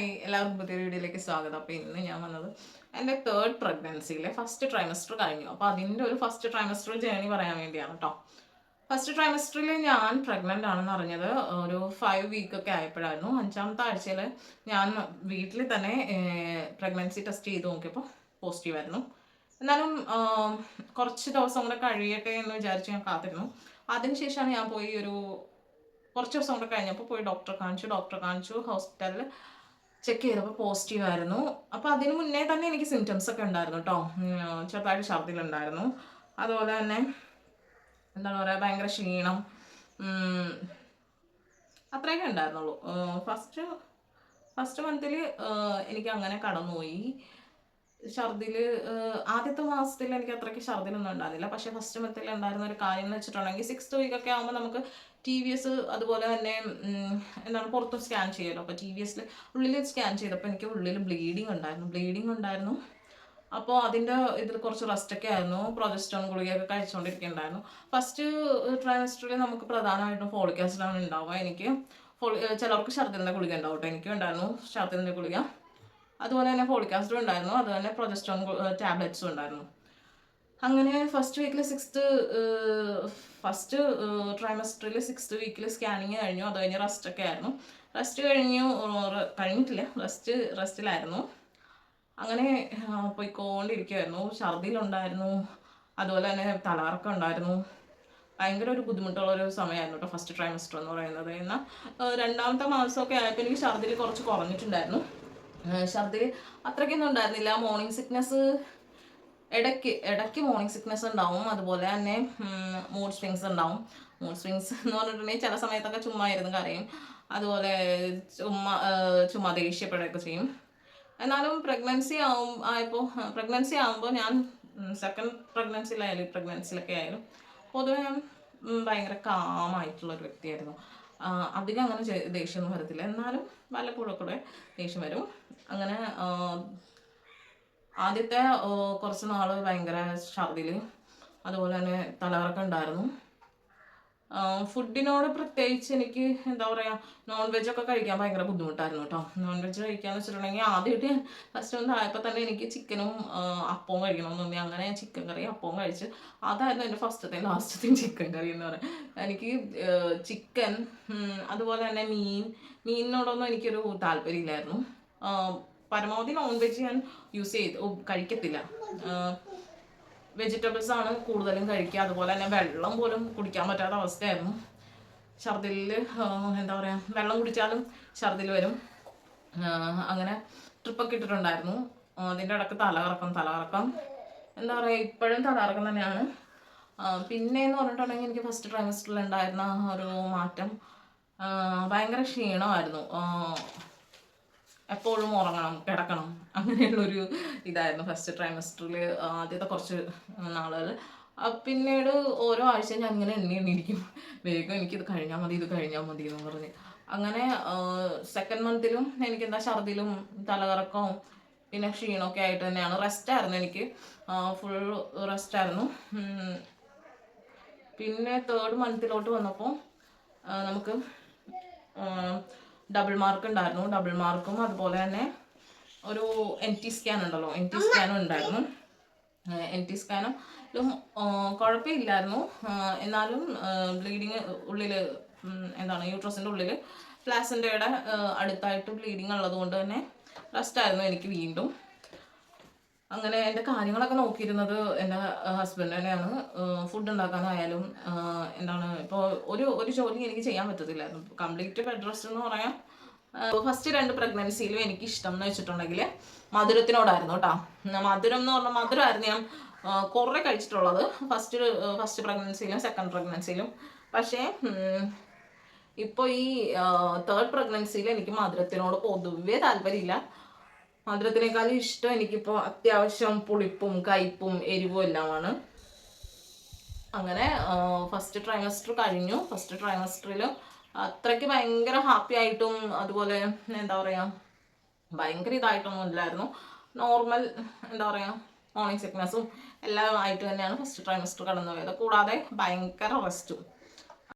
Hi, എല്ലാവർക്കും പുതിയ വീഡിയോയിലേക്ക് സ്വാഗതം. അപ്പോൾ ഇന്ന് ഞാൻ വന്നത് എൻ്റെ തേർഡ് പ്രഗ്നൻസിയിലെ ഫസ്റ്റ് ട്രൈമസ്റ്റർ കഴിഞ്ഞു. അപ്പോൾ അതിൻ്റെ ഒരു ഫസ്റ്റ് ട്രൈമസ്റ്റർ ജേണി പറയാൻ വേണ്ടിയാണ് കേട്ടോ. ഫസ്റ്റ് ട്രൈമസ്റ്ററിൽ ഞാൻ പ്രഗ്നൻ്റ് ആണെന്ന് അറിഞ്ഞത് ഒരു 5 വീക്കൊക്കെ ആയപ്പോഴായിരുന്നു. 5ാമത്തെ ആഴ്ചയിൽ ഞാൻ വീട്ടിൽ തന്നെ പ്രഗ്നൻസി ടെസ്റ്റ് ചെയ്ത് നോക്കിയപ്പോൾ പോസിറ്റീവായിരുന്നു. എന്നാലും കുറച്ച് ദിവസം കൂടെ കഴിയട്ടെ എന്ന് വിചാരിച്ച് ഞാൻ കാത്തിരുന്നു. അതിനുശേഷമാണ് ഞാൻ പോയി കുറച്ച് ദിവസം കൂടെ കഴിഞ്ഞപ്പോൾ പോയി ഡോക്ടറെ കാണിച്ചു ഹോസ്പിറ്റലിൽ ചെക്ക് ചെയ്തപ്പോൾ പോസിറ്റീവ് ആയിരുന്നു. അപ്പോൾ അതിന് മുന്നേ തന്നെ എനിക്ക് സിംറ്റംസ് ഒക്കെ ഉണ്ടായിരുന്നു കേട്ടോ. ചെറുതായിട്ട് ഛർദിലുണ്ടായിരുന്നു. അതുപോലെ തന്നെ എന്താണ് പറയുക, ഭയങ്കര ക്ഷീണം, അത്രയൊക്കെ ഉണ്ടായിരുന്നുള്ളൂ. ഫസ്റ്റ് മന്തിൽ എനിക്ക് അങ്ങനെ കടന്നുപോയി. ഛർദിൽ ആദ്യത്തെ മാസത്തിൽ എനിക്ക് അത്രയ്ക്ക് ഛർദിലൊന്നും ഉണ്ടായിരുന്നില്ല. പക്ഷേ ഫസ്റ്റ് മന്തിൽ ഉണ്ടായിരുന്ന ഒരു കാര്യം എന്ന് വെച്ചിട്ടുണ്ടെങ്കിൽ 6th വീക്കൊക്കെ ആകുമ്പോൾ നമുക്ക് TVS അതുപോലെ തന്നെ എന്താണ് പുറത്തും സ്കാൻ ചെയ്യുമല്ലോ. അപ്പോൾ TVS ഉള്ളിൽ സ്കാൻ ചെയ്തപ്പോൾ എനിക്ക് ഉള്ളിൽ ബ്ലീഡിങ് ഉണ്ടായിരുന്നു. അപ്പോൾ അതിൻ്റെ ഇതിൽ കുറച്ച് റെസ്റ്റൊക്കെ ആയിരുന്നു. പ്രൊജസ്റ്റോൺ ഗുളികയൊക്കെ കഴിച്ചുകൊണ്ടിരിക്കുന്നുണ്ടായിരുന്നു. ഫസ്റ്റ് ട്രൈമസ്റ്ററിൽ നമുക്ക് പ്രധാനമായിട്ടും ഫോളിക് ആസിഡാണ് ഉണ്ടാവുക. എനിക്ക് ചിലർക്ക് ഛർദിലിൻ്റെ ഗുളിക ഉണ്ടാവും കേട്ടോ. എനിക്കും ഉണ്ടായിരുന്നു ഛർദിലിൻ്റെ ഗുളിക. അതുപോലെ തന്നെ ഫോളിക് ആസിഡും ഉണ്ടായിരുന്നു. അതുപോലെ പ്രൊജസ്റ്റോൺ ടാബ്ലറ്റ്സും ഉണ്ടായിരുന്നു. അങ്ങനെ ഫസ്റ്റ് ട്രൈമസ്റ്ററിൽ 6th വീക്കിൽ സ്കാനിങ് കഴിഞ്ഞു. അത് കഴിഞ്ഞ് റെസ്റ്റൊക്കെ ആയിരുന്നു. റെസ്റ്റിലായിരുന്നു. അങ്ങനെ പോയിക്കൊണ്ടിരിക്കുമായിരുന്നു. ഛർദിലുണ്ടായിരുന്നു. അതുപോലെ തന്നെ തലകറക്കം ഉണ്ടായിരുന്നു. ഭയങ്കര ഒരു ബുദ്ധിമുട്ടുള്ളൊരു സമയമായിരുന്നു കേട്ടോ ഫസ്റ്റ് ട്രൈമസ്റ്റർ എന്ന് പറയുന്നത്. എന്നാൽ 2ാമത്തെ മാസമൊക്കെ ആയപ്പോൾ എനിക്ക് ഛർദിൽ കുറച്ച് കുറഞ്ഞിട്ടുണ്ടായിരുന്നു. ഛർദിൽ അത്രയ്ക്കൊന്നും ഉണ്ടായിരുന്നില്ല. മോർണിംഗ് സിക്നെസ് ഇടയ്ക്ക് മോർണിംഗ് സിക്നെസ് ഉണ്ടാവും. അതുപോലെ തന്നെ മൂഡ് സ്വിങ്സ് ഉണ്ടാവും. മൂഡ് സ്വിങ്സ് എന്ന് പറഞ്ഞിട്ടുണ്ടെങ്കിൽ ചില സമയത്തൊക്കെ ചുമ്മാ ഇരുന്ന് കരയും. അതുപോലെ ചുമ്മാ ദേഷ്യപ്പെടുകയൊക്കെ ചെയ്യും. എന്നാലും പ്രഗ്നൻസി ആകുമ്പോൾ ഞാൻ സെക്കൻഡ് പ്രഗ്നൻസിലൊക്കെ ആയാലും പൊതുവെ ഞാൻ ഭയങ്കര കാമായിട്ടുള്ളൊരു വ്യക്തിയായിരുന്നു. അധികം അങ്ങനെ ദേഷ്യമൊന്നും വരത്തില്ല. എന്നാലും വല്ലപ്പോഴും കൂടെ ദേഷ്യം വരും. അങ്ങനെ ആദ്യത്തെ കുറച്ച് നാൾ ഭയങ്കര ഛർദിൽ, അതുപോലെ തന്നെ തലകറക്കം ഉണ്ടായിരുന്നു. ഫുഡിനോട് പ്രത്യേകിച്ച് എനിക്ക് എന്താ പറയുക, നോൺ വെജൊക്കെ കഴിക്കാൻ ഭയങ്കര ബുദ്ധിമുട്ടായിരുന്നു കേട്ടോ. നോൺ വെജ് കഴിക്കാന്ന് വെച്ചിട്ടുണ്ടെങ്കിൽ ആദ്യമായിട്ട് ഫസ്റ്റ് ഒന്ന് ആയപ്പോൾ തന്നെ എനിക്ക് ചിക്കനും അപ്പവും കഴിക്കണമെന്ന് തോന്നി. അങ്ങനെ ചിക്കൻ കറി അപ്പവും കഴിച്ച്. അതായിരുന്നു എൻ്റെ ലാസ്റ്റത്തെയും ചിക്കൻ കറി എന്ന് പറയാം. എനിക്ക് ചിക്കൻ, അതുപോലെ തന്നെ മീനിനോടൊന്നും എനിക്കൊരു താല്പര്യമില്ലായിരുന്നു. പരമാവധി നോൺ വെജ് ഞാൻ കഴിക്കത്തില്ല. വെജിറ്റബിൾസ് ആണ് കൂടുതലും കഴിക്കുക. അതുപോലെ തന്നെ വെള്ളം പോലും കുടിക്കാൻ പറ്റാത്ത അവസ്ഥയായിരുന്നു. ഛർദിൽ എന്താ പറയുക, വെള്ളം കുടിച്ചാലും ഛർദിൽ വരും. അങ്ങനെ ട്രിപ്പൊക്കെ ഇട്ടിട്ടുണ്ടായിരുന്നു. അതിൻ്റെ ഇടയ്ക്ക് തലകറക്കം എന്താ പറയുക, ഇപ്പോഴും തലകറക്കം തന്നെയാണ്. പിന്നെയെന്ന് പറഞ്ഞിട്ടുണ്ടെങ്കിൽ എനിക്ക് ഫസ്റ്റ് ട്രൈമസ്റ്ററിൽ ഉണ്ടായിരുന്ന ഒരു മാറ്റം, ഭയങ്കര ക്ഷീണമായിരുന്നു. എപ്പോഴും ഉറങ്ങണം, കിടക്കണം, അങ്ങനെയുള്ളൊരു ഇതായിരുന്നു ഫസ്റ്റ് ട്രൈമസ്റ്ററിൽ ആദ്യത്തെ കുറച്ച് നാളുകൾ. പിന്നീട് ഓരോ ആഴ്ച ഞാൻ ഇങ്ങനെ എണ്ണിയിരിക്കും, വേഗം എനിക്കിത് കഴിഞ്ഞാൽ മതി എന്ന് പറഞ്ഞ്. അങ്ങനെ സെക്കൻഡ് മന്തിലും എനിക്കെന്താ ഛർദിലും തലകറക്കവും പിന്നെ ക്ഷീണമൊക്കെ ആയിട്ട് തന്നെയാണ്. റെസ്റ്റായിരുന്നു എനിക്ക്, ഫുൾ റെസ്റ്റായിരുന്നു. പിന്നെ തേർഡ് മന്തിലോട്ട് വന്നപ്പോൾ നമുക്ക് ഡബിൾ മാർക്ക് ഉണ്ടായിരുന്നു. ഡബിൾ മാർക്കും അതുപോലെ തന്നെ ഒരു NT സ്കാൻ ഉണ്ടല്ലോ, NT സ്കാനും ഉണ്ടായിരുന്നു. NT സ്കാനും കുഴപ്പമില്ലായിരുന്നു. എന്നാലും ബ്ലീഡിങ് ഉള്ളിൽ യൂട്രസിൻ്റെ ഉള്ളിൽ പ്ലാസൻ്റയുടെ അടുത്തായിട്ട് ബ്ലീഡിങ് ഉള്ളത് കൊണ്ട് തന്നെ റെസ്റ്റായിരുന്നു എനിക്ക് വീണ്ടും. അങ്ങനെ എൻ്റെ കാര്യങ്ങളൊക്കെ നോക്കിയിരുന്നത് എൻ്റെ ഹസ്ബൻഡ് തന്നെയാണ്. ഫുഡ് ഉണ്ടാക്കാനായാലും ഇപ്പോൾ ഒരു ജോലി എനിക്ക് ചെയ്യാൻ പറ്റത്തില്ലായിരുന്നു. കംപ്ലീറ്റ് ബെഡ് റെസ്റ്റ് എന്ന് പറയാം. ഫസ്റ്റ് 2 പ്രഗ്നൻസിയിലും എനിക്ക് ഇഷ്ടം എന്ന് വെച്ചിട്ടുണ്ടെങ്കിൽ മധുരത്തിനോടായിരുന്നു കേട്ടോ. മധുരമായിരുന്നു ഞാൻ കുറേ കഴിച്ചിട്ടുള്ളത് ഫസ്റ്റ് പ്രഗ്നൻസിയിലും സെക്കൻഡ് പ്രഗ്നൻസിയിലും. പക്ഷേ ഇപ്പോൾ ഈ തേർഡ് പ്രഗ്നൻസിയിൽ എനിക്ക് മധുരത്തിനോട് പൊതുവേ താല്പര്യമില്ല. മധുരത്തിനേക്കാളും ഇഷ്ടം എനിക്കിപ്പോൾ അത്യാവശ്യം പുളിപ്പും കയ്പും എരിവും എല്ലാമാണ്. അങ്ങനെ ഫസ്റ്റ് ട്രൈമസ്റ്റർ കഴിഞ്ഞു. ഫസ്റ്റ് ട്രൈമസ്റ്ററിൽ അത്രയ്ക്ക് ഭയങ്കര ഹാപ്പി ആയിട്ടും അതുപോലെ എന്താ പറയുക, ഭയങ്കര ഇതായിട്ടൊന്നും ഇല്ലായിരുന്നു. നോർമൽ എന്താ പറയുക, മോർണിംഗ് സിക്നെസ്സും എല്ലാം ആയിട്ട് തന്നെയാണ് ഫസ്റ്റ് ട്രൈമസ്റ്റർ കടന്നു പോയത്. കൂടാതെ ഭയങ്കര റെസ്റ്റും.